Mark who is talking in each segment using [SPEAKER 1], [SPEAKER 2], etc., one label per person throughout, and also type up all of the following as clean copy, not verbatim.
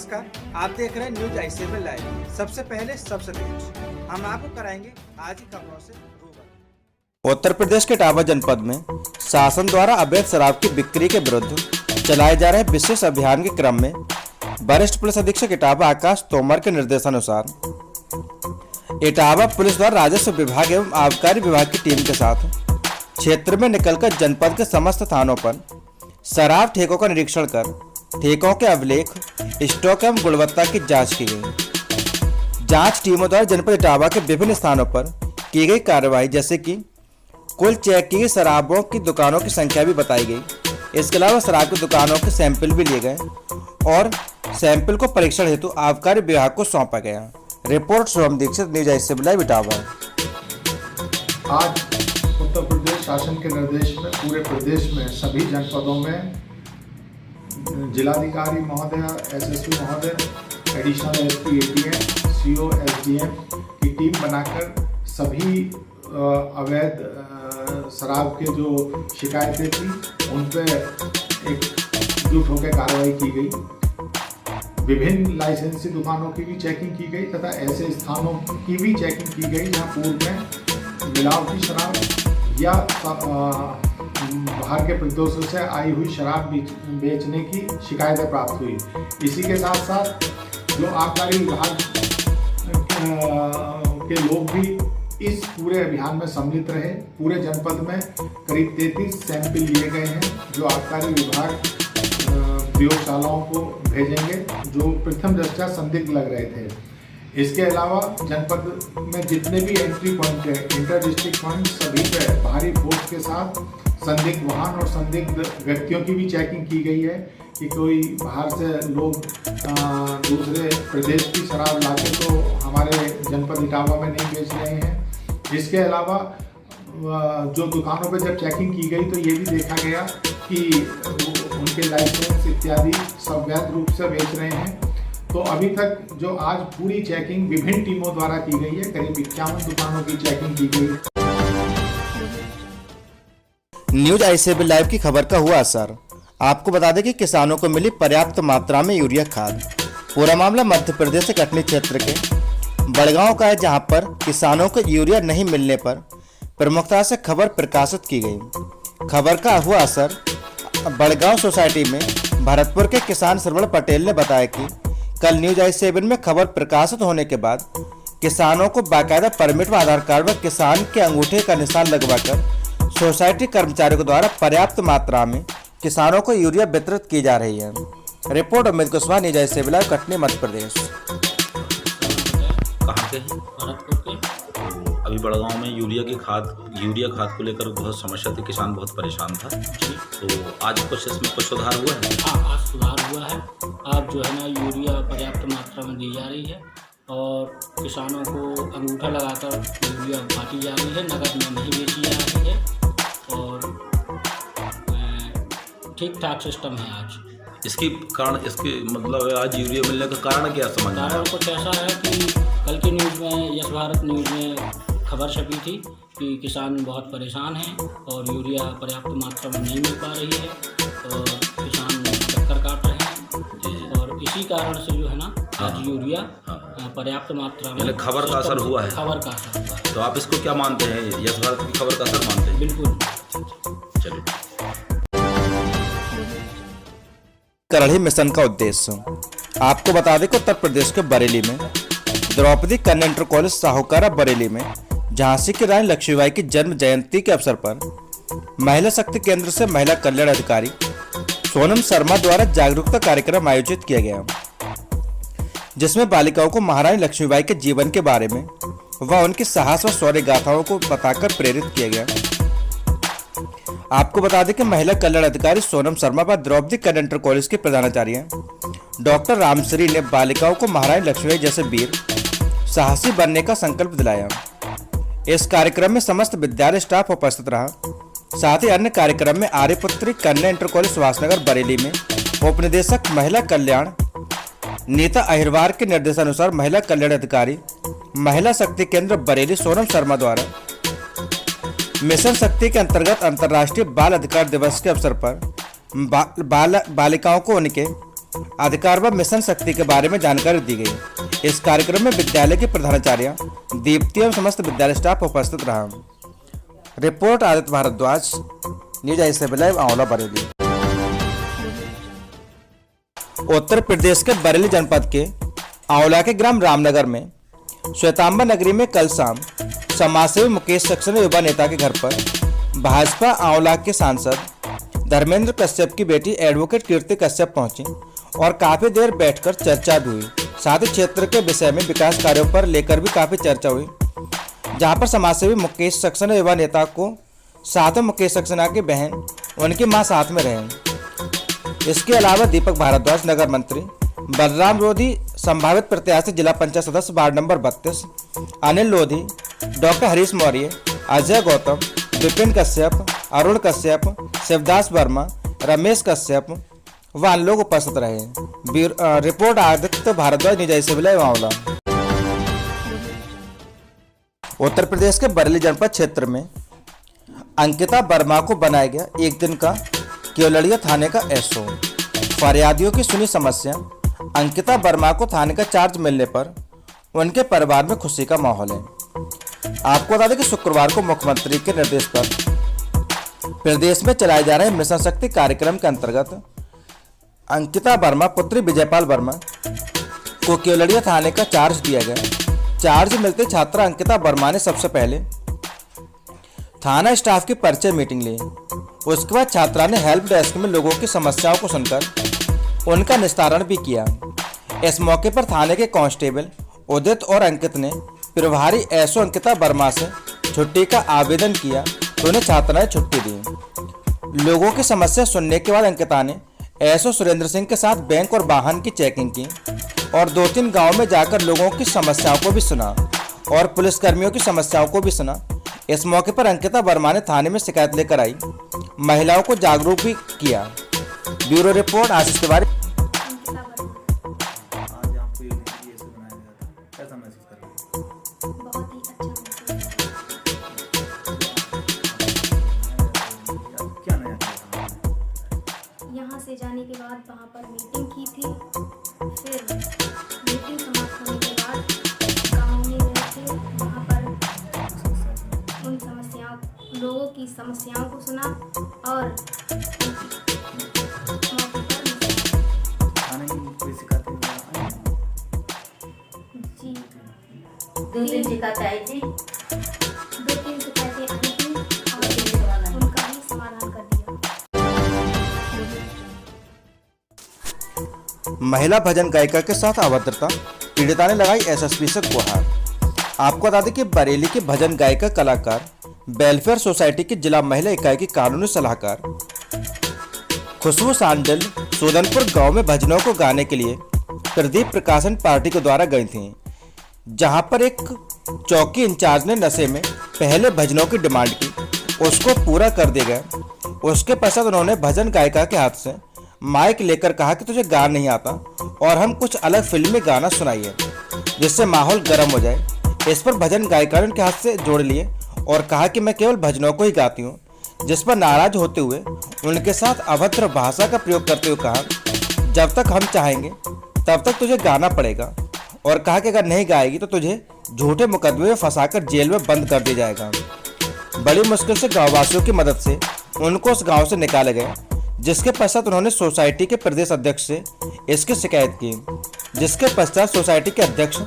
[SPEAKER 1] नमस्कार, आप देख रहे हैं न्यूज आई7 लाइव। सबसे पहले सबसे तेज हम आपको कराएंगे आज की खबरों से रूबरू।
[SPEAKER 2] उत्तर प्रदेश के इटावा जनपद में शासन द्वारा अवैध शराब की बिक्री के विरुद्ध चलाए जा रहे विशेष अभियान के क्रम में वरिष्ठ पुलिस अधीक्षक इटावा आकाश तोमर के निर्देशानुसार इटावा पुलिस द्वारा राजस्व विभाग एवं आबकारी विभाग की टीम के साथ क्षेत्र में निकलकर जनपद के समस्त थानों पर शराब ठेकों का निरीक्षण कर ठेकों के अभिलेख, स्टॉक एवं गुणवत्ता की जांच की गई। जांच टीमों द्वारा जनपद इटावा के विभिन्न स्थानों पर की गई कार्रवाई जैसे कि कुल चेक की गई शराबों की दुकानों की संख्या भी बताई गई। इसके अलावा शराब की दुकानों के सैंपल भी लिए गए और सैंपल को परीक्षण हेतु आबकारी विभाग को सौंपा गया। रिपोर्ट शुभम दीक्षित, न्यूज आई7 लाइव इटावा।
[SPEAKER 3] आज उत्तर प्रदेश शासन के निर्देश में पूरे प्रदेश में सभी जनपदों में जिलाधिकारी महोदय, एसएसपी महोदय, additional SP ATM, CO, SDM की टीम बनाकर सभी अवैध शराब के जो शिकायतें थी उन पर एकजुट होकर कार्रवाई की गई। विभिन्न लाइसेंसी दुकानों की भी चेकिंग की गई तथा ऐसे स्थानों की भी चेकिंग की गई जहां पूर्व में मिलावटी शराब या बाहर के प्रदेशों से आई हुई शराब बेचने की शिकायतें प्राप्त हुई। इसी के साथ साथ जो आबकारी विभाग के लोग भी इस पूरे अभियान में सम्मिलित रहे। पूरे जनपद में करीब 33 सैंपल लिए गए हैं जो आबकारी विभाग प्रयोगशालाओं को भेजेंगे जो प्रथम दृष्टया संदिग्ध लग रहे थे। इसके अलावा जनपद में जितने भी एंट्री पॉइंट है, इंटर डिस्ट्रिक्ट पॉइंट, सभी पे भारी फोर्स के साथ संदिग्ध वाहन और संदिग्ध व्यक्तियों की भी चेकिंग की गई है कि कोई बाहर से लोग दूसरे प्रदेश की शराब लाके तो हमारे जनपद इटावा में नहीं बेच रहे हैं। इसके अलावा जो दुकानों पे जब चेकिंग की गई तो ये भी देखा गया कि उनके लाइसेंस इत्यादि सब वैध रूप से बेच रहे हैं। तो अभी तक जो आज पूरी चेकिंग विभिन्न टीमों द्वारा की गई है, करीब 51 दुकानों की चेकिंग की गई।
[SPEAKER 2] न्यूज आई7 लाइव की खबर का हुआ असर। आपको बता दें कि किसानों को मिली पर्याप्त मात्रा में यूरिया खाद। पूरा मामला मध्य प्रदेश के कटनी क्षेत्र के बड़गांव का है, जहां पर किसानों को यूरिया नहीं मिलने पर प्रमुखता से खबर प्रकाशित की गई। खबर का हुआ असर बड़गांव सोसाइटी में भरतपुर के किसान श्रवण पटेल ने बताया कि कल न्यूज आई7 में खबर प्रकाशित होने के बाद किसानों को बाकायदा परमिट व आधार कार्ड व किसान के अंगूठे का निशान लगवाकर सोसाइटी कर्मचारियों द्वारा पर्याप्त मात्रा में किसानों को यूरिया वितरित की जा रही है। रिपोर्ट अमित कुशवाहा, न्यूज आई7 लाइव, कटनी, मध्य प्रदेश।
[SPEAKER 4] कहाँ के हैं? भरतपुर के। अभी बड़गांव में यूरिया खाद को लेकर बहुत समस्या थी, किसान बहुत परेशान था। तो आज कुछ इसमें कुछ सुधार हुआ है?
[SPEAKER 5] हाँ, आज सुधार हुआ है। अब जो है ना यूरिया पर्याप्त मात्रा में दी जा रही है और किसानों को अंगूठा लगाकर यूरिया बांटी जा रही है, नकद में नहीं बेची जा रही है और ठीक ठाक सिस्टम है आज।
[SPEAKER 4] इसके मतलब आज यूरिया मिलने का कारण क्या समझ में आया?
[SPEAKER 5] कारण कुछ ऐसा है कि कल की न्यूज़ में, यश भारत न्यूज़ में खबर छपी थी कि किसान बहुत परेशान हैं और यूरिया पर्याप्त मात्रा में नहीं मिल पा रही है और किसान चक्कर काट रहे हैं और इसी कारण से जो है ना आज यूरिया पर्याप्त मात्रा में।
[SPEAKER 4] खबर का असर हुआ है?
[SPEAKER 5] खबर का असर हुआ है।
[SPEAKER 4] तो आप इसको क्या मानते हैं, यश भारत की खबर का असर मानते हैं?
[SPEAKER 5] बिल्कुल।
[SPEAKER 4] चलिए।
[SPEAKER 2] करड़ी मिशन का उद्देश्य। आपको बता दें कि उत्तर प्रदेश के बरेली में द्रौपदी कन्या इंटर कॉलेज साहूकारा बरेली में झांसी की रानी लक्ष्मीबाई की जन्म जयंती के अवसर पर महिला शक्ति केंद्र से महिला कल्याण अधिकारी सोनम शर्मा द्वारा जागरूकता कार्यक्रम आयोजित किया गया, जिसमें बालिकाओं को महारानी लक्ष्मीबाई के जीवन के बारे में व उनकी साहस व शौर्य गाथाओं को बताकर प्रेरित किया गया। आपको बता दें कि महिला कल्याण अधिकारी सोनम शर्मा व द्रौपदी कन्या इंटर कॉलेज के प्रधानाचार्य डॉक्टर रामश्री ने बालिकाओं को महारानी लक्ष्मीबाई जैसे वीर साहसी बनने का संकल्प दिलाया। इस कार्यक्रम में समस्त विद्यालय स्टाफ उपस्थित रहा। साथ ही अन्य कार्यक्रम में आर्यपुत्री कन्या इंटर कॉलेज सुभाषनगर बरेली में उपनिदेशक महिला कल्याण नीता अहिरवार के निर्देशानुसार महिला कल्याण अधिकारी महिला शक्ति केंद्र बरेली सोनम शर्मा द्वारा मिशन शक्ति के अंतर्गत अंतर्राष्ट्रीय बाल अधिकार दिवस के अवसर पर बालिकाओं को उनके अधिकार व मिशन शक्ति के बारे में जानकारी दी गई। इस कार्यक्रम में विद्यालय की प्रधानाचार्य दीप्ति एवं समस्त विद्यालय स्टाफ उपस्थित रहा। रिपोर्ट आदित्य भारद्वाज, न्यूज आई 7 लाइव, आंवला, बरेली। उत्तर प्रदेश के बरेली जनपद के आंवला के ग्राम रामनगर में श्वेतांबर नगरी में कल शाम समाजसेवी मुकेश सक्सेना युवा नेता के घर पर भाजपा आंवला के सांसद धर्मेंद्र कश्यप की बेटी एडवोकेट कीर्ति कश्यप पहुंची और काफी देर बैठकर चर्चा भी हुई। साथ ही क्षेत्र के विषय में विकास कार्यों पर लेकर भी काफी चर्चा हुई, जहां पर समाजसेवी मुकेश सक्सेना युवा नेता को साथ में मुकेश सक्सेना की बहन उनकी मां साथ में रहे। इसके अलावा दीपक भारद्वाज, नगर मंत्री बलराम लोधी, संभावित प्रत्याशी जिला पंचायत सदस्य ward number 32 Anil Lodhi, doctor Harish Maurya, Ajay Gautam, Vipin Kashyap, Arun Kashyap, Shivdas Verma, Ramesh Kashyap व अन्य लोग उपस्थित रहे। रिपोर्ट आदित्य भारद्वाज, न्यूज आई 7 लाइव, आंवला। उत्तर प्रदेश के बरेली जनपद क्षेत्र में अंकिता वर्मा को बनाया गया एक दिन का केवलड़िया थाने का एसओ। फरियादियों की सुनी समस्या। अंकिता वर्मा को थाने का चार्ज मिलने पर उनके परिवार में खुशी का माहौल है। आपको बता दें कि शुक्रवार को मुख्यमंत्री के निर्देश पर प्रदेश में चलाए जा रहे मिशन शक्ति कार्यक्रम के अंतर्गत अंकिता वर्मा पुत्री विजयपाल वर्मा को केवलड़िया थाने का चार्ज दिया गया। चार्ज मिलते छात्रा अंकिता वर्मा ने सबसे पहले थाना स्टाफ की परिचय मीटिंग ली। उसके बाद छात्रा ने हेल्प डेस्क में लोगों की समस्याओं को सुनकर उनका निस्तारण भी किया। इस मौके पर थाने के कांस्टेबल उदित और अंकित ने प्रभारी एसओ अंकिता वर्मा से छुट्टी का आवेदन किया तो उन्हें छात्रा ने छुट्टी दी। लोगों की समस्या सुनने के बाद अंकिता ने एसओ सुरेंद्र सिंह के साथ बैंक और वाहन की चेकिंग की और 2-3 गांव में जाकर लोगों की समस्याओं को भी सुना और पुलिसकर्मियों की समस्याओं को भी सुना। इस मौके पर अंकिता वर्मा ने थाने में शिकायत लेकर आई महिलाओं को जागरूक भी किया। ब्यूरो रिपोर्ट, आशीष तिवारी।
[SPEAKER 1] आज आपको ये ऐसे बनाया गया था, कैसा महसूस कर रहे हैं?
[SPEAKER 6] बहुत ही अच्छा
[SPEAKER 1] क्या नया किया था?
[SPEAKER 6] यहाँ से जाने के बाद वहाँ पर मीटिंग की थी। फिर मीटिंग समाप्त होने के बाद गाँव में गए थे, वहाँ पर उन समस्याओं, लोगों की समस्याओं को सुना और
[SPEAKER 1] थाने में कोई शिकायत नहीं आई?
[SPEAKER 6] जी
[SPEAKER 7] 2-3 शिकायत आई थी।
[SPEAKER 6] 2-3 शिकायतें आई थी और उनका भी समाधान कर दिया।
[SPEAKER 2] महिला भजन गायिका के साथ अभद्रता, पीड़िता ने लगाई एसएसपी से गुहार। आपको बता दें कि बरेली की भजन गायिका कलाकार वेलफेयर सोसाइटी की जिला महिला इकाई की कानूनी सलाहकार खुशबू सांडल सोदनपुर गांव में भजनों को गाने के लिए प्रदीप प्रकाशन पार्टी के द्वारा गई थीं, जहां पर एक चौकी इंचार्ज ने नशे में पहले भजनों की डिमांड की, उसको पूरा कर दिया गया। उसके पश्चात उन्होंने भजन गायिका के हाथ से माइक लेकर कहा कि तुझे गाना नहीं आता और हम कुछ अलग फिल्मी गाना सुनाइए जिससे माहौल गर्म हो जाए। इस पर भजन गायिका ने उनके हाथ से जोड़ लिए और कहा कि मैं केवल भजनों को ही गाती हूँ, जिस पर नाराज होते हुए उनके साथ अभद्र भाषा का प्रयोग करते हुए कहा जब तक हम चाहेंगे तब तक तुझे गाना पड़ेगा और कहा कि अगर नहीं गाएगी तो तुझे झूठे मुकदमे में फंसाकर जेल में बंद कर दिया जाएगा। बड़ी मुश्किल से गाँववासियों की मदद से उनको उस गाँव से निकाले गए, जिसके पश्चात उन्होंने सोसाइटी के प्रदेश अध्यक्ष से इसकी शिकायत की, जिसके पश्चात सोसाइटी के अध्यक्ष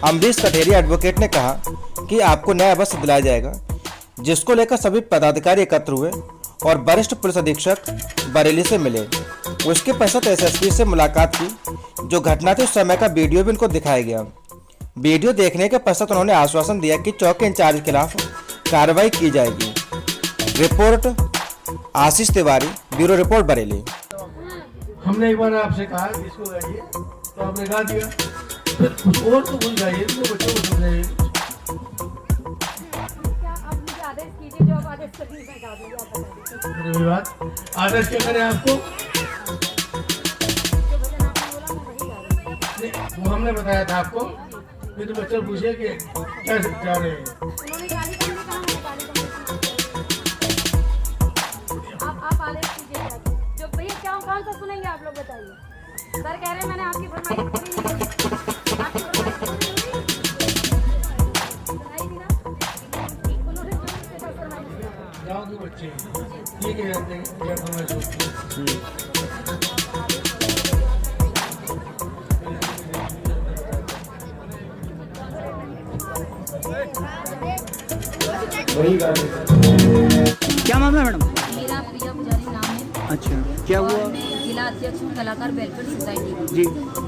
[SPEAKER 2] अमरीश कठेरिया एडवोकेट ने कहा कि आपको न्याय अवश्य दिलाया जाएगा, जिसको लेकर सभी पदाधिकारी एकत्र हुए और वरिष्ठ पुलिस अधीक्षक बरेली से मिले। उसके पश्चात एसएसपी से मुलाकात की। जो घटना थी उस समय का वीडियो भी उनको दिखाया गया। वीडियो देखने के पश्चात उन्होंने आश्वासन दिया कि चौकी इंचार्ज के खिलाफ कार्रवाई की जाएगी। रिपोर्ट आशीष तिवारी, ब्यूरो रिपोर्ट बरेली।
[SPEAKER 8] हमने एक बार आपसे कहा इसको गाइए तो आपने गा दिया, फिर कुछ और तो कुछ गाइए तो बच्चों को समझाइए। बात आदेश क्या करें आपको? वो हमने बताया था आपको, फिर तो बच्चे पूछे कि क्या जा रहे हैं।
[SPEAKER 9] आप आदेश कीजिए जो भैया क्या कौन सा सुनेंगे आप लोग बताइए। सर कह रहे हैं मैंने आपकी फरमाइश पूरी नहीं की। आपकी फरमाइश पूरी हुई? सुनाई दी ना? उन्होंने जो उसके साथ फरमाइश की।
[SPEAKER 8] गाँव के बच्चे ये कहते हैं क्या फरमाइश होती है।
[SPEAKER 10] क्या मामला है मैडम?
[SPEAKER 9] मेरा प्रिया पुजारी नाम है।
[SPEAKER 10] अच्छा, क्या
[SPEAKER 9] और
[SPEAKER 10] हुआ?
[SPEAKER 9] मैं जिला अध्यक्ष हूँ कलाकार वेलफेयर सोसाइटी की।
[SPEAKER 10] जी।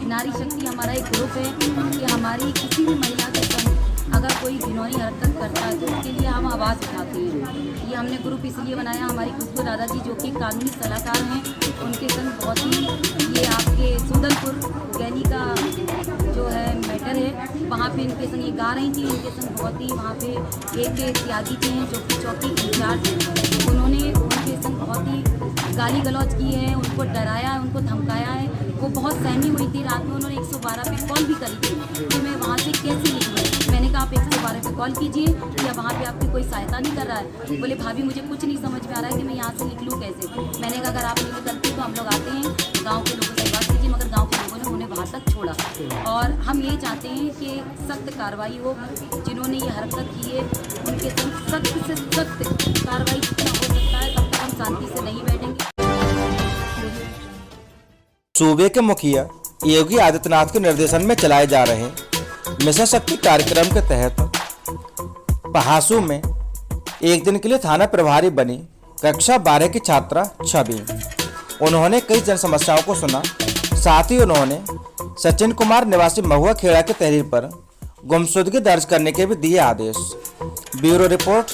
[SPEAKER 9] नारी शक्ति हमारा एक ग्रुप है कि हमारी किसी भी महिला के संग अगर कोई घिनौनी हरकत करता है तो उसके लिए हम आवाज़ उठाते हैं। ये हमने ग्रुप इसलिए बनाया, हमारी खुशबू दादाजी जो कि कानूनी सलाहकार हैं, उनके संग बहुत ही ये आपके सूदनपुर गैनी का जो है मैटर है, वहाँ पे इनके संग ये गा रही थी। इनके संग बहुत ही वहाँ पे एक त्यागी जी हैं जो कि चौकी इंचार्ज हैं, उन्होंने उनके संग बहुत ही गाली गलौज की है, उनको डराया है, उनको धमकाया है। वो बहुत सहमी हुई थी। रात में उन्होंने 112 पे कॉल भी करी थी कि मैं वहाँ से कैसे निकलूँ। मैंने कहा आप 112 पे कॉल कीजिए, या वहाँ पे आपकी कोई सहायता नहीं कर रहा है। बोले भाभी मुझे कुछ नहीं समझ में आ रहा है कि मैं यहाँ से निकलूँ कैसे। मैंने कहा अगर आप नहीं निकलती तो हम लोग आते हैं, गाँव के लोगों से बात कीजिए। मगर गाँव के लोगों ने उन्हें वहाँ तक छोड़ा। और हम ये चाहते हैं कि सख्त कार्रवाई हो, जिन्होंने ये हरकत की है उनके संग सख्त से सख्त कार्रवाई जितना हो सकता है। तब तक हम शांति से नहीं बैठेंगे।
[SPEAKER 2] सूबे के मुखिया योगी आदित्यनाथ के निर्देशन में चलाए जा रहे मिशन शक्ति कार्यक्रम के तहत पहासू में एक दिन के लिए थाना प्रभारी बनी कक्षा 12 की छात्रा छवि। उन्होंने कई जन समस्याओं को सुना। साथ ही उन्होंने सचिन कुमार निवासी महुआ खेड़ा के तहरीर पर गुमशुदगी दर्ज करने के भी दिए आदेश। Bureau report